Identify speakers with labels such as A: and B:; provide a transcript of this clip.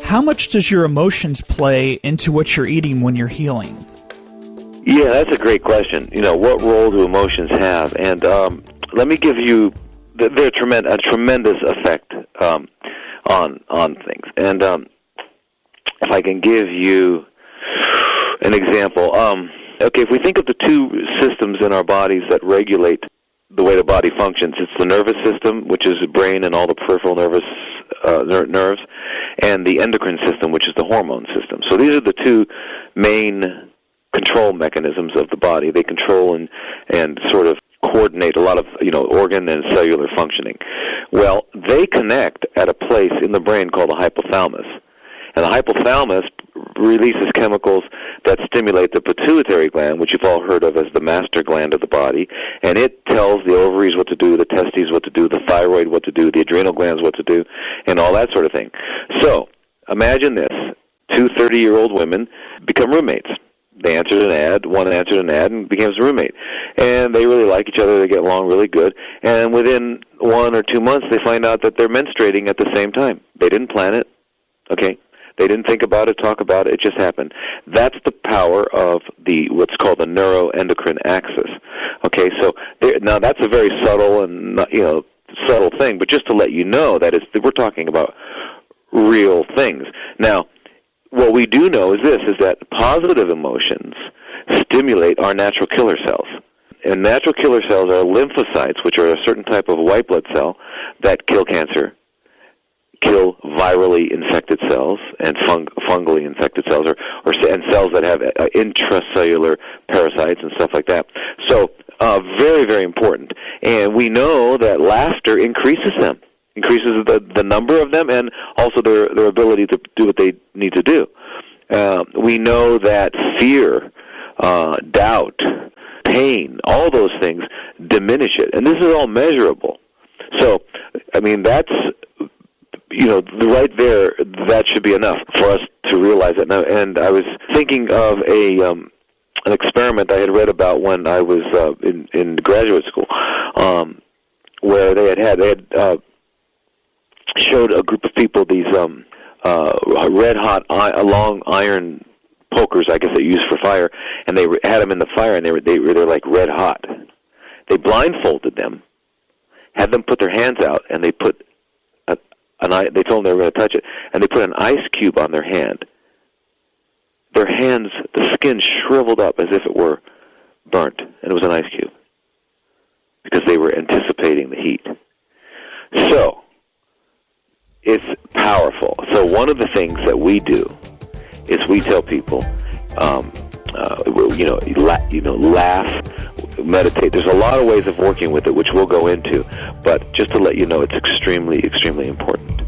A: How much does your emotions play into what you're eating when you're healing?
B: Yeah, that's a great question. What role do emotions have? And let me give you a tremendous effect on things. And if I can give you an example, if we think of the two systems in our bodies that regulate the way the body functions, it's the nervous system, which is the brain and all the peripheral nerves, and the endocrine system, which is the hormone system. So these are the two main control mechanisms of the body. They control and sort of coordinate a lot of organ and cellular functioning. Well, they connect at a place in the brain called the hypothalamus. And the hypothalamus releases chemicals that stimulate the pituitary gland, which you've all heard of as the master gland of the body, and it tells the ovaries what to do, the testes what to do, the thyroid what to do, the adrenal glands what to do, and all that sort of thing. So, imagine this. 2 30-year-old women become roommates. They answered an ad, one answered an ad and becomes a roommate. And they really like each other, they get along really good, and within 1 or 2 months they find out that they're menstruating at the same time. They didn't plan it, okay? They didn't think about it, talk about it, it just happened. That's the power of what's called the neuroendocrine axis. Okay, so now that's a very subtle and subtle thing, but just to let you know that we're talking about real things. Now, what we do know is that positive emotions stimulate our natural killer cells. And natural killer cells are lymphocytes, which are a certain type of white blood cell that kill cancer, kill virally infected cells and fungally infected cells, and cells that have intracellular parasites and stuff like that. So very, very important. And we know that laughter increases them, increases the number of them, and also their ability to do what they need to do. We know that fear, doubt, pain, all those things diminish it. And this is all measurable. So, that's right there, that should be enough for us to realize it. Now, and I was thinking of an experiment I had read about when I was in graduate school, where they had showed a group of people these red-hot long iron pokers, I guess they used for fire, and they had them in the fire, and they're like red hot. They blindfolded them, had them put their hands out, and they put they told them they were going to touch it, and they put an ice cube on their hand. Their hands, the skin shriveled up as if it were burnt, and it was an ice cube, because they were anticipating the heat. So, it's powerful. So one of the things that we do is we tell people, laugh, meditate. There's a lot of ways of working with it, which we'll go into, but just to let you know, it's extremely, extremely important.